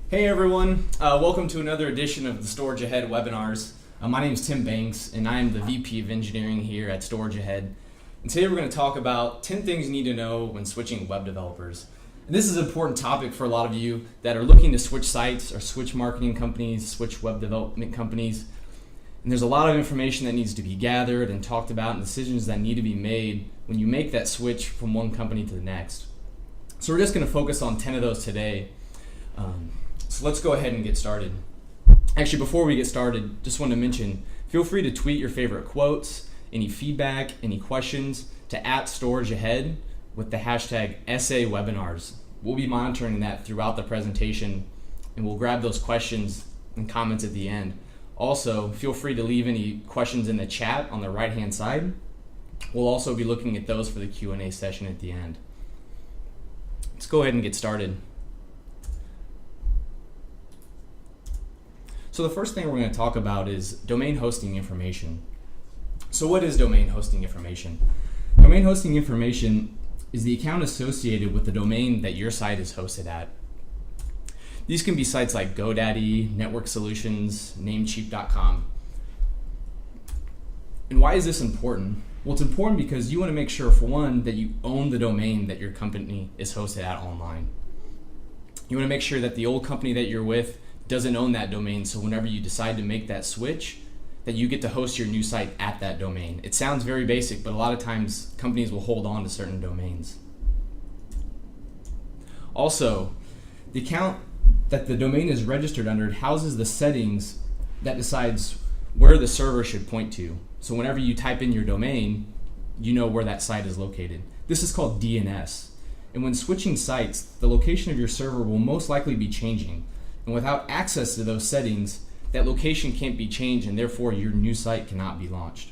Hey everyone, welcome to another edition of the Storage Ahead webinars. My name is Tim Banks and I am the VP of Engineering here at Storage Ahead. And today we're going to talk about 10 things you need to know when switching web developers. And this is an important topic for a lot of you that are looking to switch sites or switch marketing companies, switch web development companies. And there's a lot of information that needs to be gathered and talked about and decisions that need to be made when you make that switch from one company to the next. So we're just going to focus on 10 of those today. So let's go ahead and get started. Actually, before we get started, just want to mention, feel free to tweet your favorite quotes, any feedback, any questions to @StorageAhead with the hashtag #SAWebinars. We'll be monitoring that throughout the presentation and we'll grab those questions and comments at the end. Also, feel free to leave any questions in the chat on the right-hand side. We'll also be looking at those for the Q&A session at the end. Let's go ahead and get started. So the first thing we're going to talk about is domain hosting information. So what is domain hosting information? Domain hosting information is the account associated with the domain that your site is hosted at. These can be sites like GoDaddy, Network Solutions, Namecheap.com. And why is this important? Well, it's important because you want to make sure, for one, that you own the domain that your company is hosted at online. You want to make sure that the old company that you're with doesn't own that domain, so whenever you decide to make that switch, that you get to host your new site at that domain. It sounds very basic, but a lot of times companies will hold on to certain domains. Also, the account that the domain is registered under houses the settings that decides where the server should point to. So whenever you type in your domain, you know where that site is located. This is called DNS. And when switching sites, the location of your server will most likely be changing. And without access to those settings, that location can't be changed and therefore your new site cannot be launched.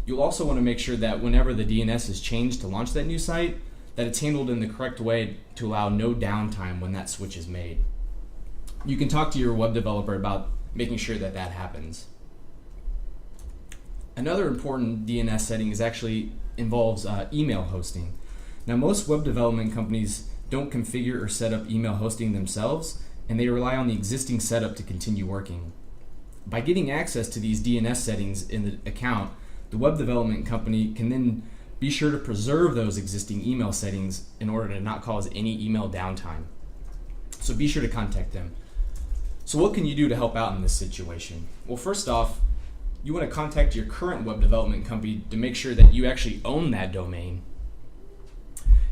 You'll also want to make sure that whenever the DNS is changed to launch that new site, that it's handled in the correct way to allow no downtime when that switch is made. You can talk to your web developer about making sure that that happens. Another important DNS setting involves email hosting. Now, most web development companies don't configure or set up email hosting themselves, and they rely on the existing setup to continue working. By getting access to these DNS settings in the account, the web development company can then be sure to preserve those existing email settings in order to not cause any email downtime. So be sure to contact them. So what can you do to help out in this situation? Well, first off, you want to contact your current web development company to make sure that you actually own that domain.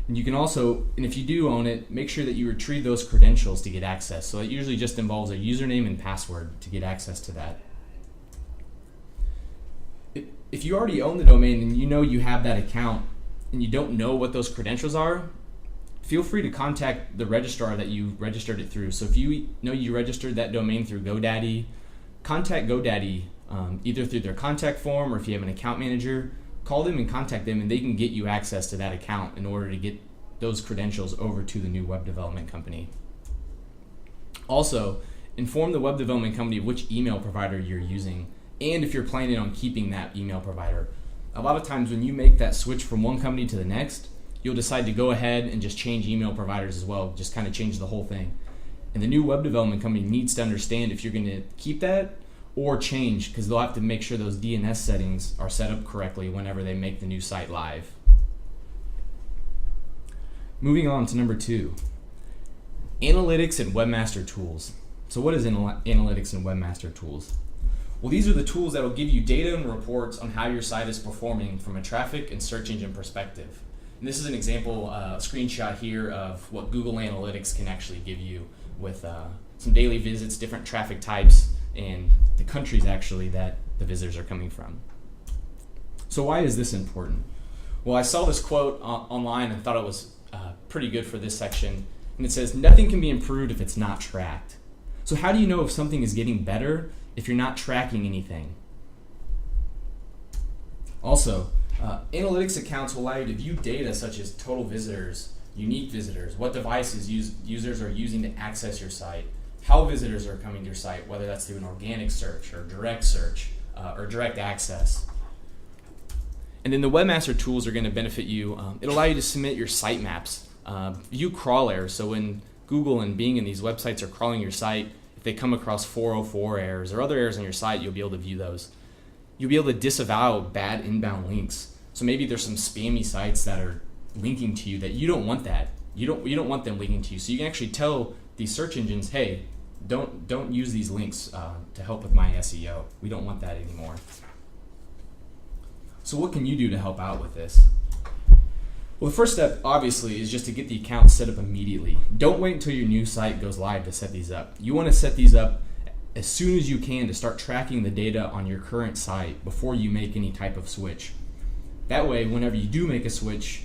And you can also, and if you do own it, make sure that you retrieve those credentials to get access. So it usually just involves a username and password to get access to that. If you already own the domain and you know you have that account and you don't know what those credentials are, feel free to contact the registrar that you registered it through. So if you know you registered that domain through GoDaddy, contact GoDaddy either through their contact form or if you have an account manager, call them and contact them and they can get you access to that account in order to get those credentials over to the new web development company. Also, inform the web development company of which email provider you're using and if you're planning on keeping that email provider. A lot of times when you make that switch from one company to the next, you'll decide to go ahead and just change email providers as well, just kind of change the whole thing. And the new web development company needs to understand if you're going to keep that or change, because they'll have to make sure those DNS settings are set up correctly whenever they make the new site live. Moving on to number 2, analytics and Webmaster tools. So what is analytics and Webmaster tools? Well, these are the tools that will give you data and reports on how your site is performing from a traffic and search engine perspective. And this is an example, screenshot here of what Google Analytics can actually give you with some daily visits, different traffic types, and the countries actually that the visitors are coming from. So why is this important? Well, I saw this quote online and thought it was pretty good for this section. And it says, nothing can be improved if it's not tracked. So how do you know if something is getting better if you're not tracking anything? Also, analytics accounts will allow you to view data such as total visitors, unique visitors, what devices users are using to access your site, how visitors are coming to your site, whether that's through an organic search or direct access. And then the Webmaster tools are going to benefit you. It'll allow you to submit your sitemaps, view crawl errors. So when Google and Bing and these websites are crawling your site, if they come across 404 errors or other errors on your site, you'll be able to view those. You'll be able to disavow bad inbound links. So maybe there's some spammy sites that are linking to you that you don't want that. You don't want them linking to you. So you can actually tell these search engines, hey, don't use these links to help with my SEO. We don't want that anymore. So what can you do to help out with this? Well, the first step, obviously, is just to get the account set up immediately. Don't wait until your new site goes live to set these up. You want to set these up as soon as you can to start tracking the data on your current site before you make any type of switch. That way, whenever you do make a switch,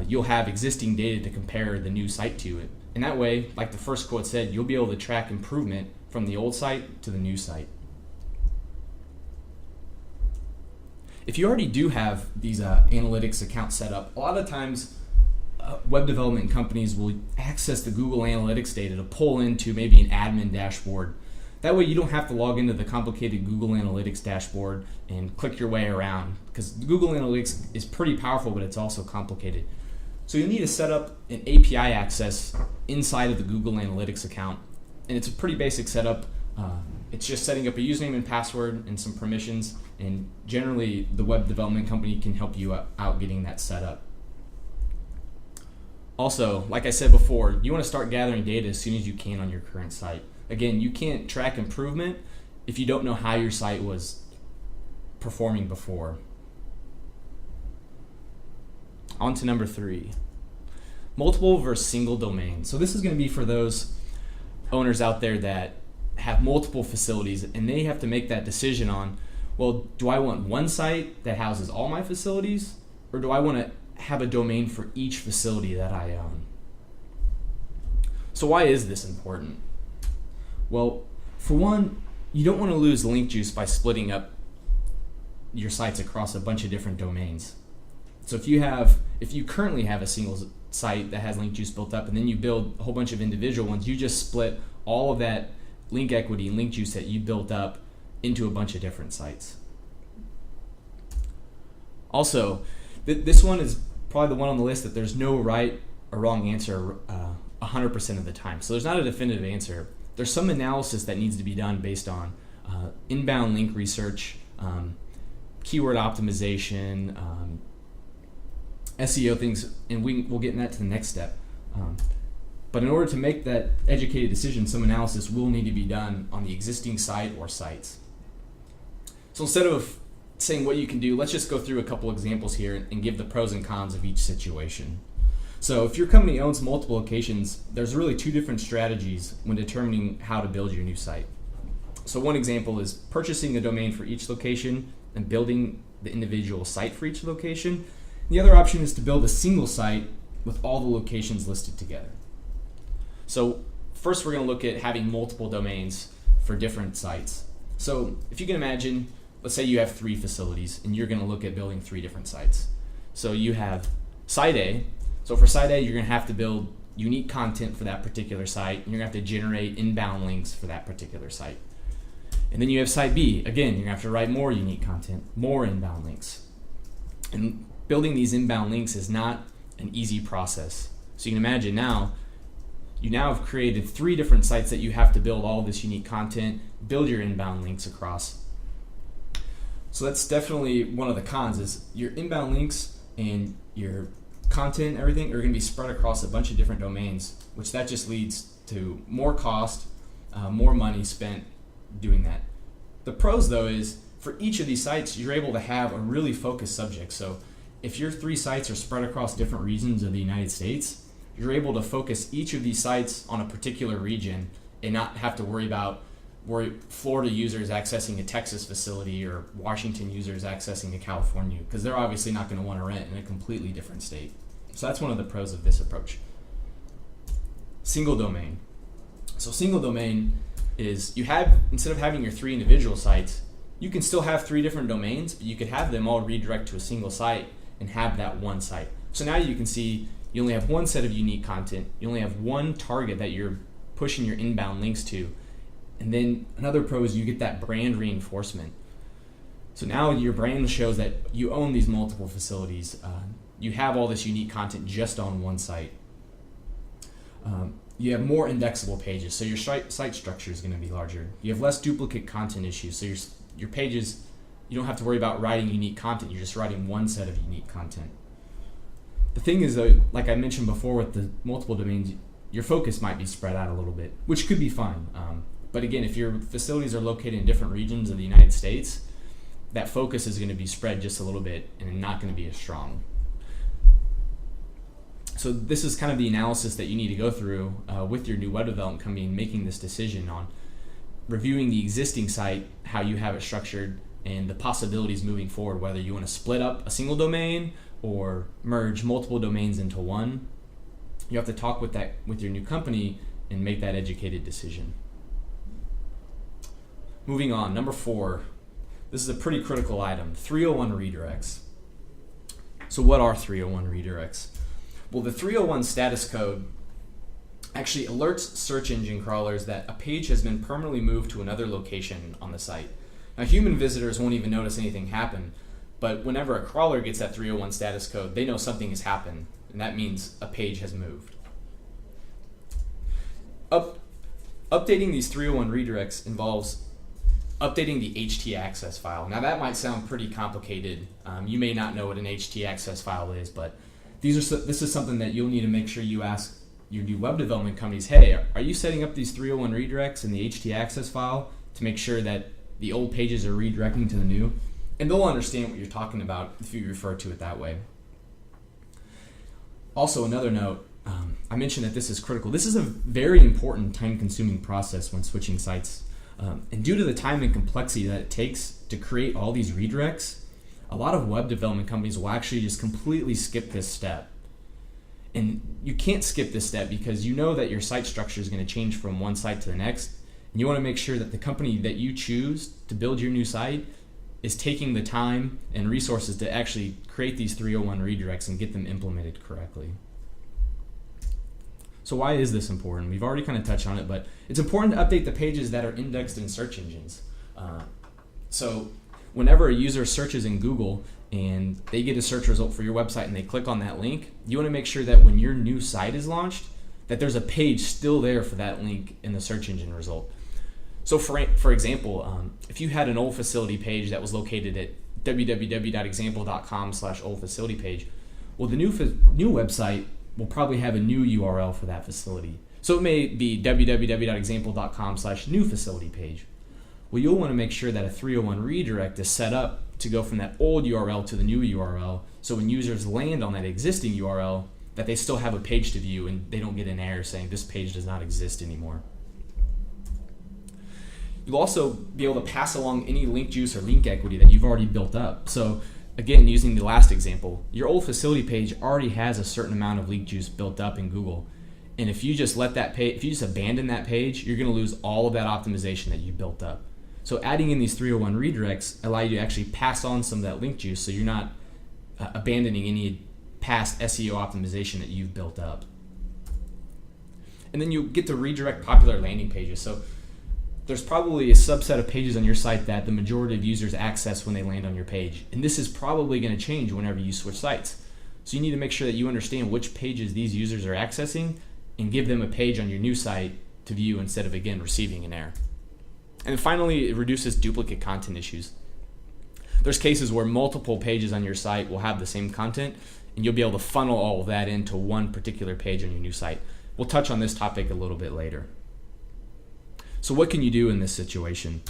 you'll have existing data to compare the new site to it. And that way, like the first quote said, you'll be able to track improvement from the old site to the new site. If you already do have these analytics accounts set up, a lot of times web development companies will access the Google Analytics data to pull into maybe an admin dashboard. That way you don't have to log into the complicated Google Analytics dashboard and click your way around, because Google Analytics is pretty powerful, but it's also complicated. So you'll need to set up an API access inside of the Google Analytics account, and it's a pretty basic setup. It's just setting up a username and password and some permissions, and generally the web development company can help you out getting that set up. Also, like I said before, you want to start gathering data as soon as you can on your current site. Again, you can't track improvement if you don't know how your site was performing before. On to number 3, multiple versus single domain. So this is going to be for those owners out there that have multiple facilities and they have to make that decision on, well, do I want one site that houses all my facilities, or do I want to have a domain for each facility that I own? So why is this important? Well, for one, you don't want to lose link juice by splitting up your sites across a bunch of different domains. So if you currently have a single site that has link juice built up, and then you build a whole bunch of individual ones, you just split all of that link equity and link juice that you built up into a bunch of different sites. Also, this one is probably the one on the list that there's no right or wrong answer 100% of the time. So there's not a definitive answer. There's some analysis that needs to be done based on inbound link research, keyword optimization, SEO things, and we'll get in that to the next step. But in order to make that educated decision, some analysis will need to be done on the existing site or sites. So instead of saying what you can do, let's just go through a couple examples here and give the pros and cons of each situation. So if your company owns multiple locations, there's really 2 different strategies when determining how to build your new site. So one example is purchasing a domain for each location and building the individual site for each location. The other option is to build a single site with all the locations listed together. So first we're going to look at having multiple domains for different sites. So if you can imagine, let's say you have 3 facilities and you're going to look at building 3 different sites. So you have site A. So for site A, you're going to have to build unique content for that particular site, and you're going to have to generate inbound links for that particular site. And then you have site B. Again, you're going to have to write more unique content, more inbound links. And building these inbound links is not an easy process. So you can imagine you now have created 3 different sites that you have to build all this unique content, build your inbound links across. So that's definitely one of the cons, is your inbound links and your content and everything are going to be spread across a bunch of different domains, which that just leads to more cost, more money spent doing that. The pros, though, is for each of these sites, you're able to have a really focused subject. So if your 3 sites are spread across different regions of the United States, you're able to focus each of these sites on a particular region and not have to worry about Florida users accessing a Texas facility or Washington users accessing a California, because they're obviously not going to want to rent in a completely different state. So that's one of the pros of this approach. Single domain. So single domain is instead of having your 3 individual sites, you can still have 3 different domains, but you could have them all redirect to a single site and have that one site. So now you can see you only have one set of unique content. You only have one target that you're pushing your inbound links to. And then another pro is you get that brand reinforcement. So now your brand shows that you own these multiple facilities. You have all this unique content just on one site. you have more indexable pages, so your site structure is going to be larger. You have less duplicate content issues, so your pages, you don't have to worry about writing unique content. You're just writing one set of unique content. The thing is, though, like I mentioned before with the multiple domains, your focus might be spread out a little bit, which could be fine. But again, if your facilities are located in different regions of the United States, that focus is going to be spread just a little bit and not going to be as strong. So this is kind of the analysis that you need to go through with your new web development company and making this decision on reviewing the existing site, how you have it structured, and the possibilities moving forward, whether you want to split up a single domain or merge multiple domains into one. You have to talk with your new company and make that educated decision. Moving on, number 4. This is a pretty critical item, 301 redirects. So what are 301 redirects? Well, the 301 status code actually alerts search engine crawlers that a page has been permanently moved to another location on the site. Now, human visitors won't even notice anything happen, but whenever a crawler gets that 301 status code, they know something has happened, and that means a page has moved. Updating these 301 redirects involves updating the htaccess file. Now, that might sound pretty complicated. You may not know what an htaccess file is, but this is something that you'll need to make sure you ask your new web development companies, hey, are you setting up these 301 redirects in the htaccess file to make sure that the old pages are redirecting to the new? And they'll understand what you're talking about if you refer to it that way. Also, another note, I mentioned that this is critical. This is a very important time-consuming process when switching sites. And due to the time and complexity that it takes to create all these redirects, a lot of web development companies will actually just completely skip this step. And you can't skip this step because you know that your site structure is going to change from one site to the next. And you want to make sure that the company that you choose to build your new site is taking the time and resources to actually create these 301 redirects and get them implemented correctly. So why is this important? We've already kind of touched on it, but it's important to update the pages that are indexed in search engines. So whenever a user searches in Google and they get a search result for your website and they click on that link, you want to make sure that when your new site is launched, that there's a page still there for that link in the search engine result. So for example, if you had an old facility page that was located at www.example.com/old facility page, well, the new website will probably have a new URL for that facility. So it may be www.example.com/new facility page. Well, you'll want to make sure that a 301 redirect is set up to go from that old URL to the new URL, so when users land on that existing URL, that they still have a page to view and they don't get an error saying this page does not exist anymore. You'll also be able to pass along any link juice or link equity that you've already built up. So again, using the last example, your old facility page already has a certain amount of link juice built up in Google. And if you just abandon that page, you're going to lose all of that optimization that you built up. So adding in these 301 redirects allow you to actually pass on some of that link juice, so you're not abandoning any past SEO optimization that you've built up. And then you get to redirect popular landing pages. So there's probably a subset of pages on your site that the majority of users access when they land on your page. And this is probably going to change whenever you switch sites. So you need to make sure that you understand which pages these users are accessing and give them a page on your new site to view instead of, again, receiving an error. And finally, it reduces duplicate content issues. There's cases where multiple pages on your site will have the same content, and you'll be able to funnel all of that into one particular page on your new site. We'll touch on this topic a little bit later. So what can you do in this situation?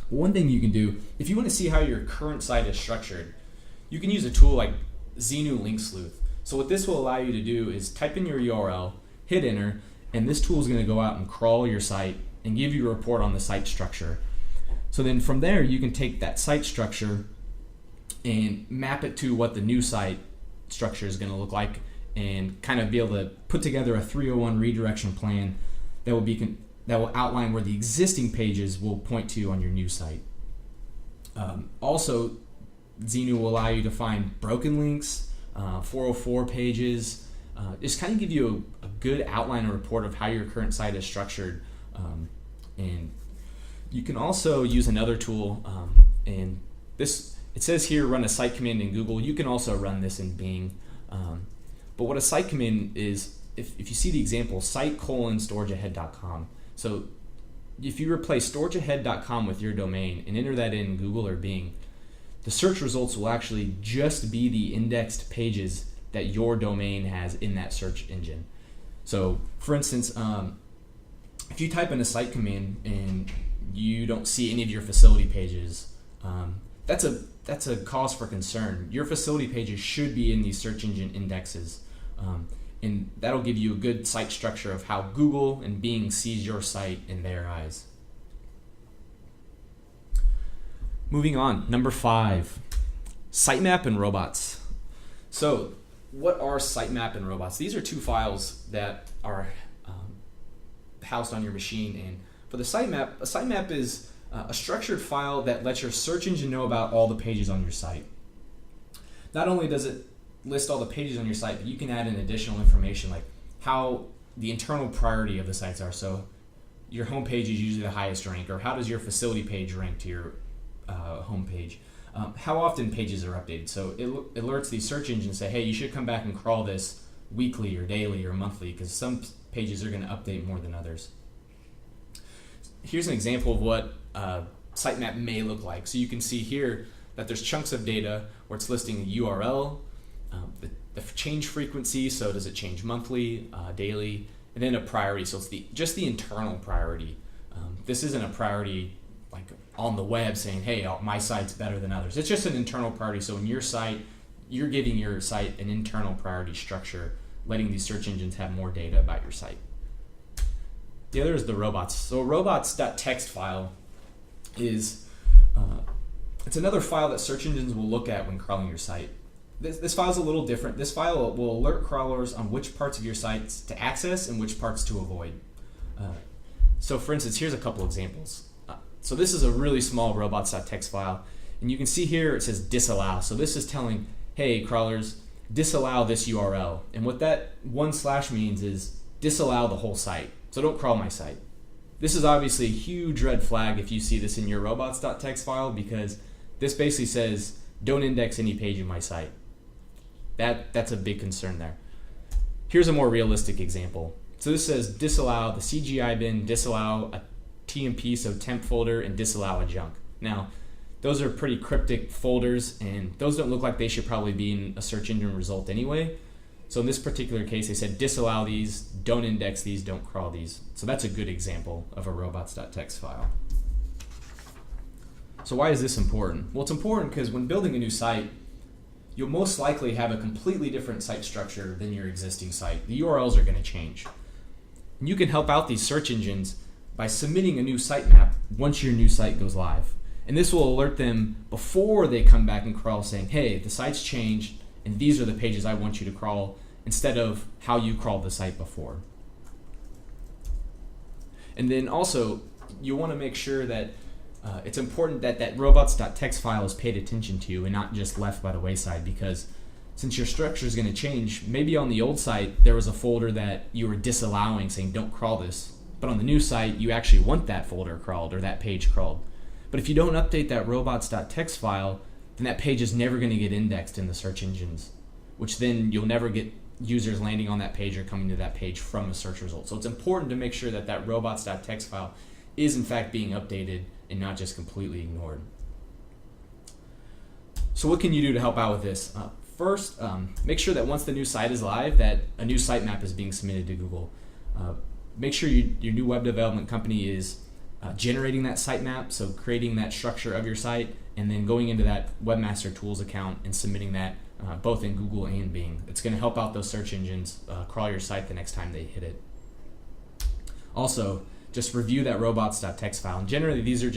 One thing you can do, if you want to see how your current site is structured, you can use a tool like Xenu Link Sleuth. So what this will allow you to do is type in your URL, hit enter, and this tool is going to go out and crawl your site and give you a report on the site structure. So then from there, you can take that site structure and map it to what the new site structure is going to look like and kind of be able to put together a 301 redirection plan that will outline where the existing pages will point to on your new site. Also, Xenu will allow you to find broken links, 404 pages, just kind of give you a good outline and report of how your current site is structured. And you can also use another tool, and this, it says here run a site command in Google. You can also run this in Bing. But what a site command is, if you see the example, site:/storageahead.com. So if you replace storageahead.com with your domain and enter that in Google or Bing, the search results will actually just be the indexed pages that your domain has in that search engine. So for instance, if you type in a site command and you don't see any of your facility pages, that's a cause for concern. Your facility pages should be in these search engine indexes, and that'll give you a good site structure of how Google and Bing sees your site in their eyes. Moving on, number 5, Sitemap and Robots. So what are Sitemap and Robots? These are two files that are housed on your machine, and for the sitemap, a sitemap is a structured file that lets your search engine know about all the pages on your site. Not only does it list all the pages on your site, but you can add in additional information like how the internal priority of the sites are. So your home page is usually the highest rank, or how does your facility page rank to your home page? How often pages are updated. So it alerts these search engines, say, hey, you should come back and crawl this weekly or daily or monthly, because some pages are going to update more than others. Here's an example of what sitemap may look like. So you can see here that there's chunks of data where it's listing the URL, the change frequency, so does it change monthly, daily, and then a priority, so it's just the internal priority. This isn't a priority like on the web saying, hey, my site's better than others. It's just an internal priority. So in your site, you're giving your site an internal priority structure, letting these search engines have more data about your site. The other is the robots. So a robots.txt file is it's another file that search engines will look at when crawling your site. This file is a little different. This file will alert crawlers on which parts of your sites to access and which parts to avoid. So for instance, here's a couple examples. So this is a really small robots.txt file, and you can see here it says disallow. So this is telling, hey, crawlers, disallow this URL. And what that / means is disallow the whole site. So don't crawl my site. This is obviously a huge red flag if you see this in your robots.txt file, because this basically says don't index any page in my site. That's a big concern there. Here's a more realistic example. So this says disallow the CGI bin, disallow a TMP, so temp folder, and disallow a junk. Now, those are pretty cryptic folders, and those don't look like they should probably be in a search engine result anyway. So in this particular case, they said disallow these, don't index these, don't crawl these. So that's a good example of a robots.txt file. So why is this important? Well, it's important because when building a new site, you'll most likely have a completely different site structure than your existing site. The URLs are going to change. And you can help out these search engines by submitting a new sitemap once your new site goes live. And this will alert them before they come back and crawl, saying, hey, the site's changed and these are the pages I want you to crawl, instead of how you crawled the site before. And then also, you want to make sure that it's important that that robots.txt file is paid attention to and not just left by the wayside, because since your structure is going to change, maybe on the old site there was a folder that you were disallowing, saying don't crawl this, but on the new site you actually want that folder crawled or that page crawled. But if you don't update that robots.txt file, then that page is never going to get indexed in the search engines, which then you'll never get users landing on that page or coming to that page from a search result. So it's important to make sure that that robots.txt file is in fact being updated and not just completely ignored. So what can you do to help out with this? First, make sure that once the new site is live, that a new sitemap is being submitted to Google. Make sure your new web development company is generating that sitemap, so creating that structure of your site, and then going into that Webmaster Tools account and submitting that both in Google and Bing. It's going to help out those search engines crawl your site the next time they hit it. Also, just review that robots.txt file. And generally, these are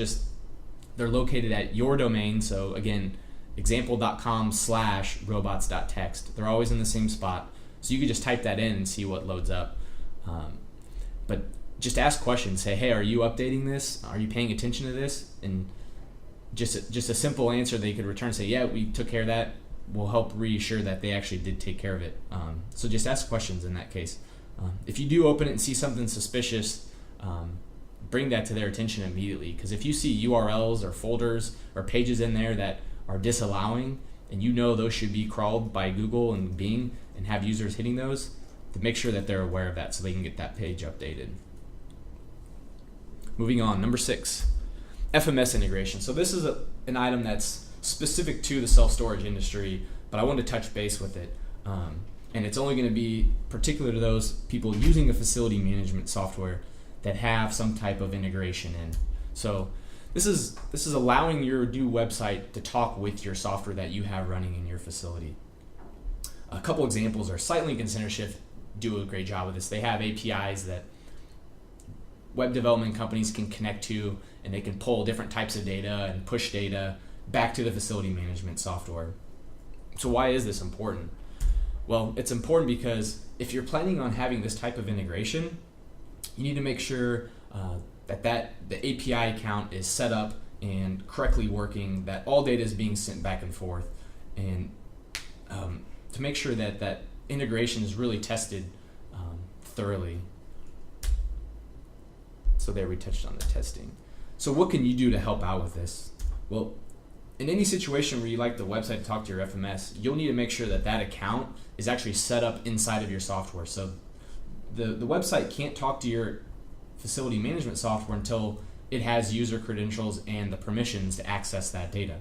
they're located at your domain. So again, example.com/robots.txt. They're always in the same spot. So you can just type that in and see what loads up. But just ask questions. Say, hey, are you updating this? Are you paying attention to this? And just a simple answer they could return, say, yeah, we took care of that, will help reassure that they actually did take care of it. So just ask questions in that case. If you do open it and see something suspicious, bring that to their attention immediately, because if you see URLs or folders or pages in there that are disallowing, and you know those should be crawled by Google and Bing and have users hitting those, to make sure that they're aware of that so they can get that page updated. Moving on, number 6, FMS integration. So this is an item that's specific to the self-storage industry, but I want to touch base with it. And it's only going to be particular to those people using a facility management software that have some type of integration in. So this is allowing your new website to talk with your software that you have running in your facility. A couple examples are SiteLink and CenterShift do a great job with this. They have APIs that web development companies can connect to, and they can pull different types of data and push data back to the facility management software. So why is this important? Well, it's important because if you're planning on having this type of integration, you need to make sure that the API account is set up and correctly working, that all data is being sent back and forth, and to make sure that that integration is really tested thoroughly. So there we touched on the testing. So what can you do to help out with this? Well, in any situation where you like the website to talk to your FMS, you'll need to make sure that that account is actually set up inside of your software. So the website can't talk to your facility management software until it has user credentials and the permissions to access that data.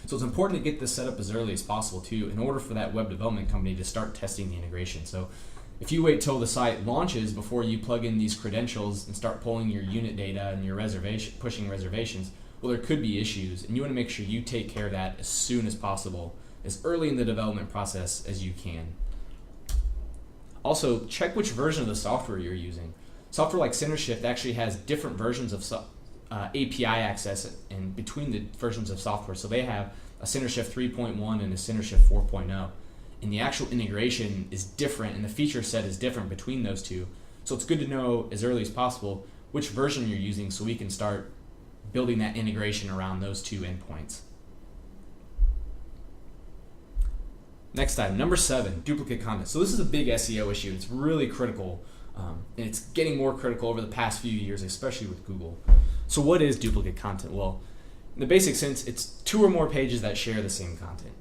So it's important to get this set up as early as possible too, in order for that web development company to start testing the integration. So if you wait till the site launches before you plug in these credentials and start pulling your unit data and your pushing reservations, well, there could be issues, and you want to make sure you take care of that as soon as possible, as early in the development process as you can. Also, check which version of the software you're using. Software like CenterShift actually has different versions of API access in between the versions of software. So they have a CenterShift 3.1 and a CenterShift 4.0. And the actual integration is different, and the feature set is different between those two. So it's good to know as early as possible which version you're using so we can start building that integration around those two endpoints. Next item, number 7, duplicate content. So this is a big SEO issue. It's really critical, and it's getting more critical over the past few years, especially with Google. So what is duplicate content? Well, in the basic sense, it's 2 or more pages that share the same content.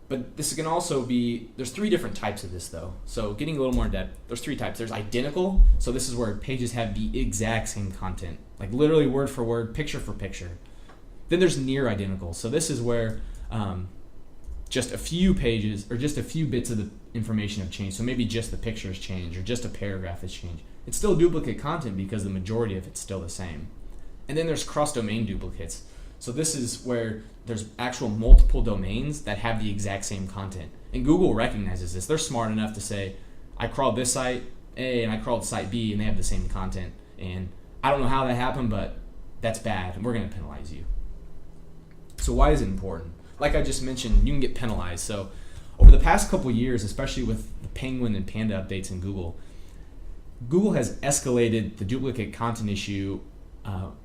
But this can also be, there's 3 different types of this though. So getting a little more in depth, there's 3 types. There's identical, so this is where pages have the exact same content, like literally word for word, picture for picture. Then there's near identical, so this is where just a few pages or just a few bits of the information have changed. So maybe just the pictures change or just a paragraph has changed. It's still duplicate content because the majority of it's still the same. And then there's cross-domain duplicates. So this is where there's actual multiple domains that have the exact same content. And Google recognizes this. They're smart enough to say, I crawled this site A and I crawled site B and they have the same content. And I don't know how that happened, but that's bad and we're going to penalize you. So why is it important? Like I just mentioned, you can get penalized. So over the past couple years, especially with the Penguin and Panda updates in Google has escalated the duplicate content issue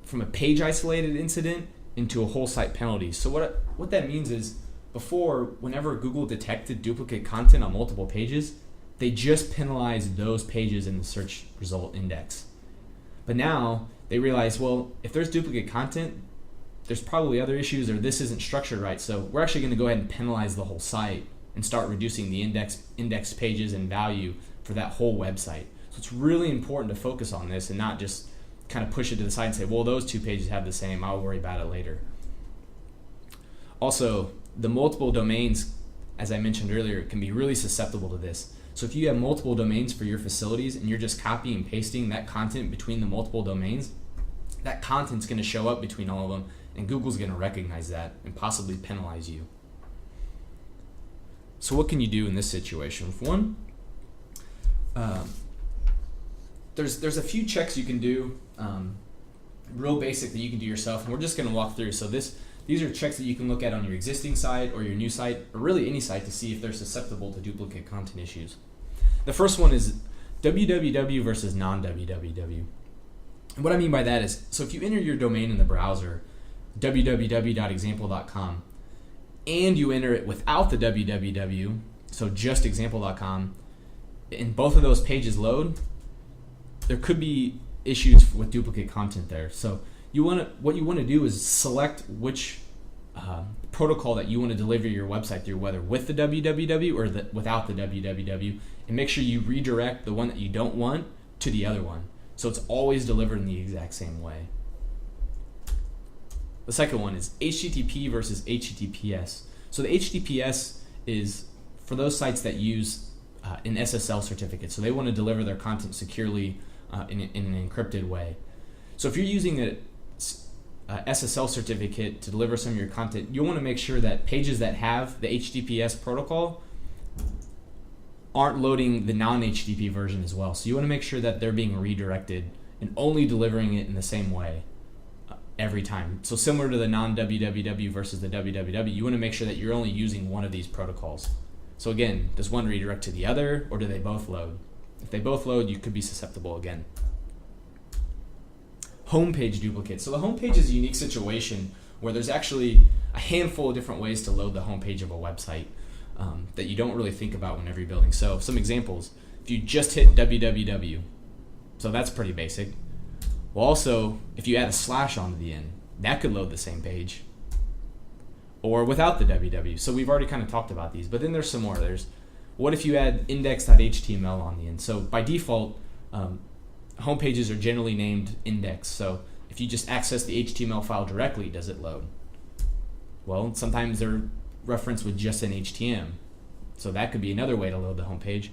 from a page isolated incident into a whole site penalty. So what that means is, before, whenever Google detected duplicate content on multiple pages, they just penalized those pages in the search result index. But now they realize, well, if there's duplicate content, there's probably other issues, or this isn't structured right. So we're actually going to go ahead and penalize the whole site and start reducing the index pages and value for that whole website. So it's really important to focus on this and not just kind of push it to the side and say, well, those 2 pages have the same, I'll worry about it later. Also, the multiple domains, as I mentioned earlier, can be really susceptible to this. So if you have multiple domains for your facilities and you're just copying and pasting that content between the multiple domains, that content's going to show up between all of them, and Google's going to recognize that and possibly penalize you. So what can you do in this situation? For one, there's a few checks you can do, real basic, that you can do yourself, and we're just going to walk through. So these are checks that you can look at on your existing site or your new site, or really any site, to see if they're susceptible to duplicate content issues. The first one is www versus non-www. And what I mean by that is, so if you enter your domain in the browser, www.example.com, and you enter it without the www, so just example.com, and both of those pages load, there could be issues with duplicate content there. So what you want to do is select which protocol that you want to deliver your website through, whether with the www or without the www, and make sure you redirect the one that you don't want to the other one. So it's always delivered in the exact same way. The second one is HTTP versus HTTPS. So the HTTPS is for those sites that use an SSL certificate. So they want to deliver their content securely in an encrypted way. So if you're using a SSL certificate to deliver some of your content, you'll want to make sure that pages that have the HTTPS protocol aren't loading the non-HTTP version as well. So you want to make sure that they're being redirected and only delivering it in the same way every time. So similar to the non-www versus the www, you want to make sure that you're only using one of these protocols. So again, does one redirect to the other, or do they both load? If they both load, you could be susceptible again. Homepage duplicate. So the homepage is a unique situation where there's actually a handful of different ways to load the homepage of a website that you don't really think about whenever you're building. So some examples, if you just hit www, so that's pretty basic. Well, also, if you add a slash onto the end, that could load the same page. Or without the www. So we've already kind of talked about these, but then there's some more. There's, what if you add index.html on the end? So by default, home pages are generally named index. So if you just access the HTML file directly, does it load? Well, sometimes they're referenced with just an HTML. So that could be another way to load the home page.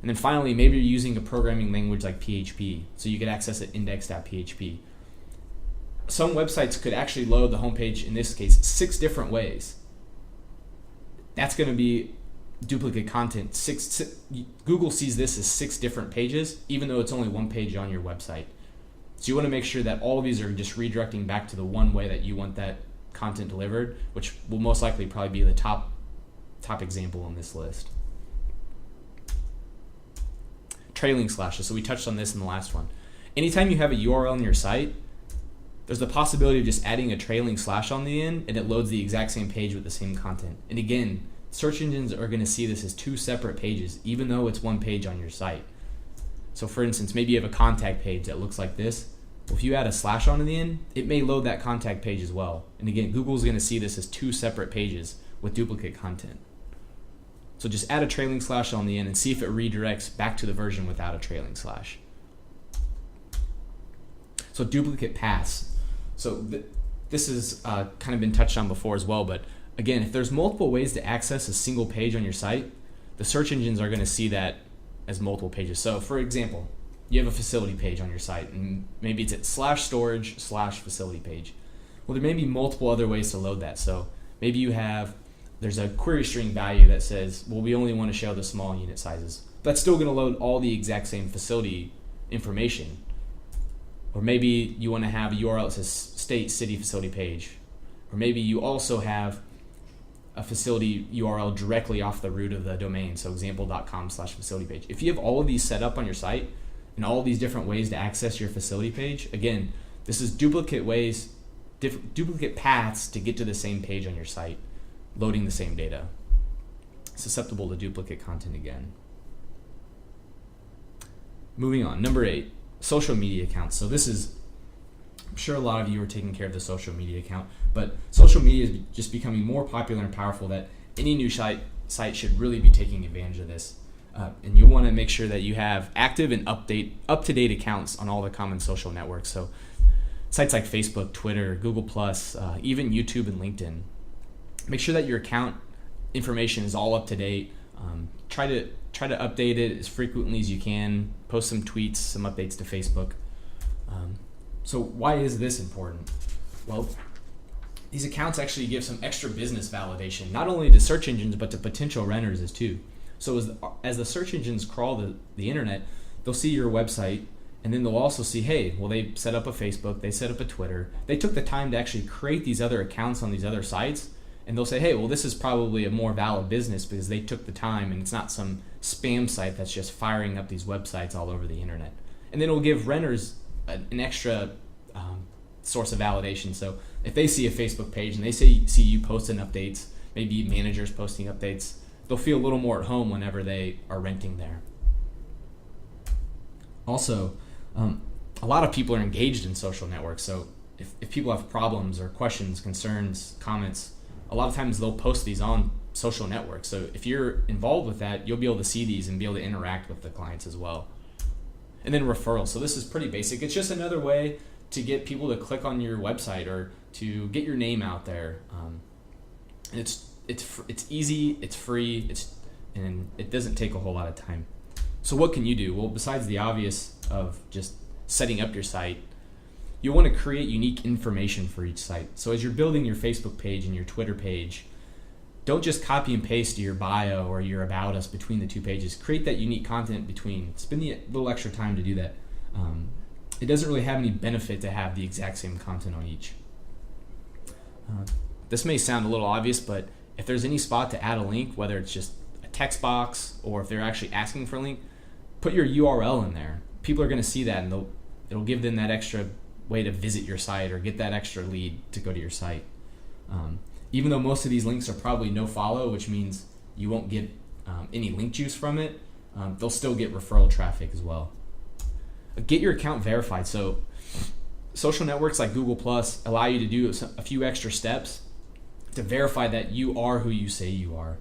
And then finally, maybe you're using a programming language like PHP. So you could access it index.php. Some websites could actually load the homepage, in this case, 6 different ways. That's going to be duplicate content. Google sees this as 6 different pages, even though it's only one page on your website. So you want to make sure that all of these are just redirecting back to the one way that you want that content delivered, which will most likely probably be the top example on this list. Trailing slashes. So we touched on this in the last one. Anytime you have a URL on your site, there's the possibility of just adding a trailing slash on the end, and it loads the exact same page with the same content. And again, search engines are going to see this as 2 separate pages, even though it's one page on your site. So for instance, maybe you have a contact page that looks like this. Well, if you add a slash onto the end, it may load that contact page as well. And again, Google's going to see this as 2 separate pages with duplicate content. So just add a trailing slash on the end and see if it redirects back to the version without a trailing slash. So duplicate paths. So this has kind of been touched on before as well, but again, if there's multiple ways to access a single page on your site, the search engines are going to see that as multiple pages. So for example, you have a facility page on your site, and maybe it's at /storage/facility page. Well, there may be multiple other ways to load that. So maybe there's a query string value that says, well, we only want to show the small unit sizes. That's still going to load all the exact same facility information. Or maybe you want to have a URL that says state, city, facility page. Or maybe you also have a facility URL directly off the root of the domain, so example.com/facility page. If you have all of these set up on your site and all of these different ways to access your facility page, again, this is duplicate paths to get to the same page on your site, loading the same data. Susceptible to duplicate content again. Moving on, number 8. Social media accounts. So this is, I'm sure a lot of you are taking care of the social media account, but social media is just becoming more popular and powerful that any new site should really be taking advantage of this. And you want to make sure that you have active and up-to-date accounts on all the common social networks. So sites like Facebook, Twitter, Google+, even YouTube and LinkedIn. Make sure that your account information is all up to date. Try to update it as frequently as you can. Post some tweets, some updates to Facebook. So why is this important? Well, these accounts actually give some extra business validation, not only to search engines, but to potential renters as too. So as the search engines crawl the internet, they'll see your website, and then they'll also see, hey, well, they set up a Facebook, they set up a Twitter. They took the time to actually create these other accounts on these other sites, and they'll say, hey, well, this is probably a more valid business because they took the time and it's not some spam site that's just firing up these websites all over the internet. And then it'll give renters an extra source of validation. So if they see a Facebook page and they see you posting updates, maybe managers posting updates, they'll feel a little more at home whenever they are renting there. Also, a lot of people are engaged in social networks. So if people have problems or questions, concerns, comments, a lot of times they'll post these on social networks. So if you're involved with that, you'll be able to see these and be able to interact with the clients as well. And then referrals. So this is pretty basic. It's just another way to get people to click on your website or to get your name out there. It's easy, it's free, and it doesn't take a whole lot of time. So what can you do? Well, besides the obvious of just setting up your site, you want to create unique information for each site. So as you're building your Facebook page and your Twitter page, don't just copy and paste your bio or your about us between the two pages. Create that unique content between. Spend a little extra time to do that. It doesn't really have any benefit to have the exact same content on each. This may sound a little obvious, but if there's any spot to add a link, whether it's just a text box or if they're actually asking for a link, put your URL in there. People are going to see that, and it'll give them that extra way to visit your site or get that extra lead to go to your site. Even though most of these links are probably no follow, which means you won't get any link juice from it, they'll still get referral traffic as well. Get your account verified. So social networks like Google Plus allow you to do a few extra steps to verify that you are who you say you are.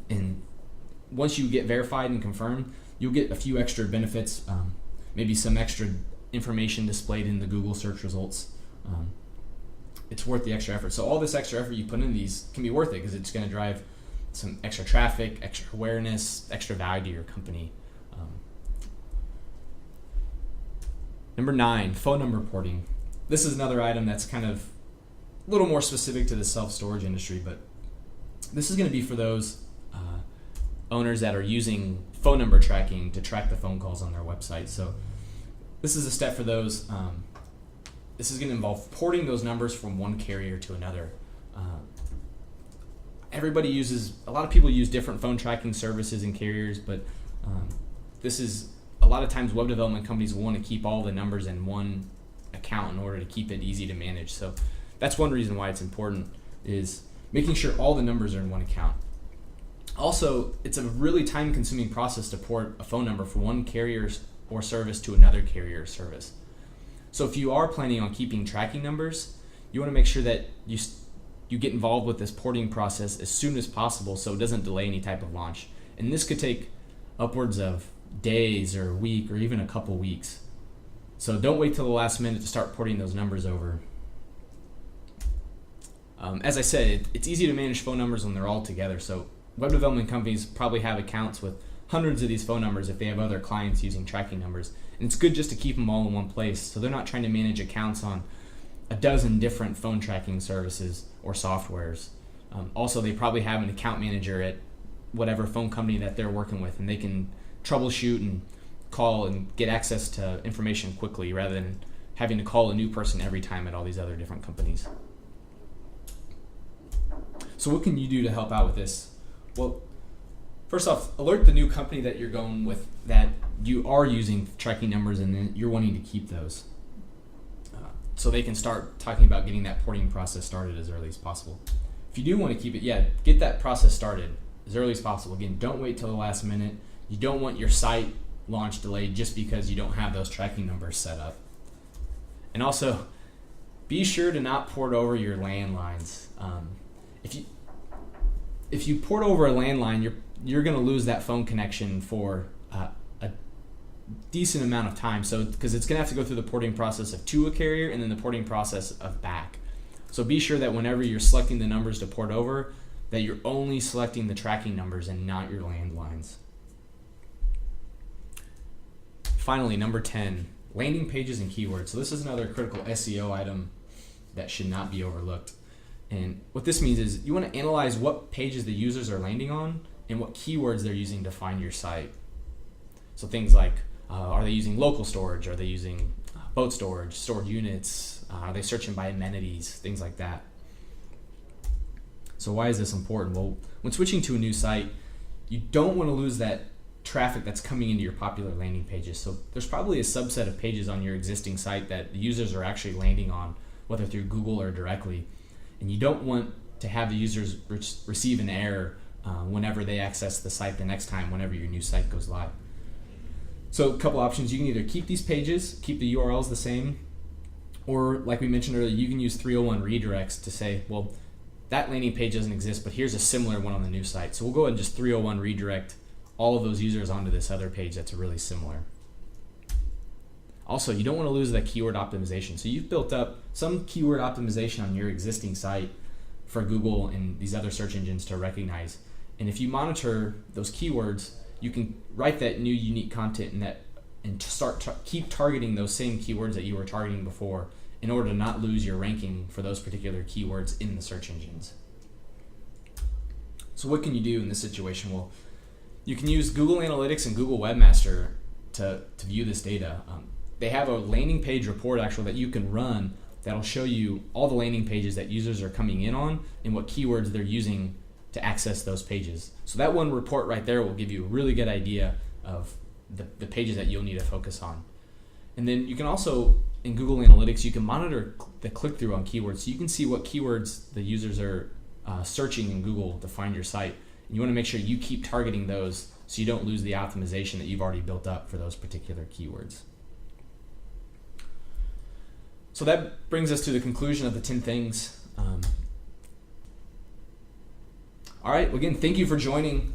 And once you get verified and confirmed, you'll get a few extra benefits, maybe some extra information displayed in the Google search results. It's worth the extra effort. So all this extra effort you put in these can be worth it because it's going to drive some extra traffic, extra awareness, extra value to your company. Number 9, phone number porting. This is another item that's kind of a little more specific to the self-storage industry, but this is going to be for those owners that are using phone number tracking to track the phone calls on their website. So this is a step for those. This is going to involve porting those numbers from one carrier to another. A lot of people use different phone tracking services and carriers, but this is a lot of times web development companies will want to keep all the numbers in one account in order to keep it easy to manage. So that's one reason why it's important, is making sure all the numbers are in one account. Also, it's a really time-consuming process to port a phone number from one carrier or service to another carrier or service. So if you are planning on keeping tracking numbers, you want to make sure that you get involved with this porting process as soon as possible so it doesn't delay any type of launch. And this could take upwards of days or a week or even a couple weeks. So don't wait till the last minute to start porting those numbers over. As I said, it's easy to manage phone numbers when they're all together. So web development companies probably have accounts with hundreds of these phone numbers if they have other clients using tracking numbers. And it's good just to keep them all in one place so they're not trying to manage accounts on a dozen different phone tracking services or softwares. Also, they probably have an account manager at whatever phone company that they're working with, and they can troubleshoot and call and get access to information quickly rather than having to call a new person every time at all these other different companies. So what can you do to help out with this? Well, first off, alert the new company that you're going with that you are using tracking numbers and then you're wanting to keep those. So they can start talking about getting that porting process started as early as possible. If you do want to keep it, get that process started as early as possible. Again, don't wait till the last minute. You don't want your site launch delayed just because you don't have those tracking numbers set up. And also, be sure to not port over your landlines. If you port over a landline, you're going to lose that phone connection for a decent amount of time. So because it's going to have to go through the porting process of to a carrier and then the porting process of back. So be sure that whenever you're selecting the numbers to port over, that you're only selecting the tracking numbers and not your landlines. Finally, number 10, landing pages and keywords. So this is another critical SEO item that should not be overlooked. And what this means is you want to analyze what pages the users are landing on and what keywords they're using to find your site. So things like, are they using local storage? Are they using boat storage, stored units? Are they searching by amenities? Things like that. So why is this important? Well, when switching to a new site, you don't want to lose that traffic that's coming into your popular landing pages. So there's probably a subset of pages on your existing site that the users are actually landing on, whether through Google or directly. And you don't want to have the users receive an error whenever they access the site the next time, whenever your new site goes live. So a couple options. You can either keep these pages, keep the URLs the same, or like we mentioned earlier, you can use 301 redirects to say, well, that landing page doesn't exist, but here's a similar one on the new site. So we'll go ahead and just 301 redirect all of those users onto this other page that's really similar. Also, you don't want to lose that keyword optimization. So you've built up some keyword optimization on your existing site for Google and these other search engines to recognize. And if you monitor those keywords, you can write that new unique content and keep targeting those same keywords that you were targeting before in order to not lose your ranking for those particular keywords in the search engines. So what can you do in this situation? Well, you can use Google Analytics and Google Webmaster to view this data. They have a landing page report actually that you can run that'll show you all the landing pages that users are coming in on and what keywords they're using to access those pages. So that one report right there will give you a really good idea of the pages that you'll need to focus on. And then you can also, in Google Analytics, you can monitor the click-through on keywords. So you can see what keywords the users are searching in Google to find your site. And you want to make sure you keep targeting those so you don't lose the optimization that you've already built up for those particular keywords. So that brings us to the conclusion of the 10 things. All right, well, again, thank you for joining.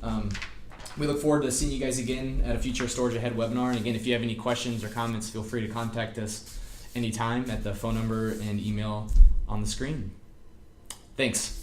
We look forward to seeing you guys again at a future Storage Ahead webinar. And again, if you have any questions or comments, feel free to contact us anytime at the phone number and email on the screen. Thanks.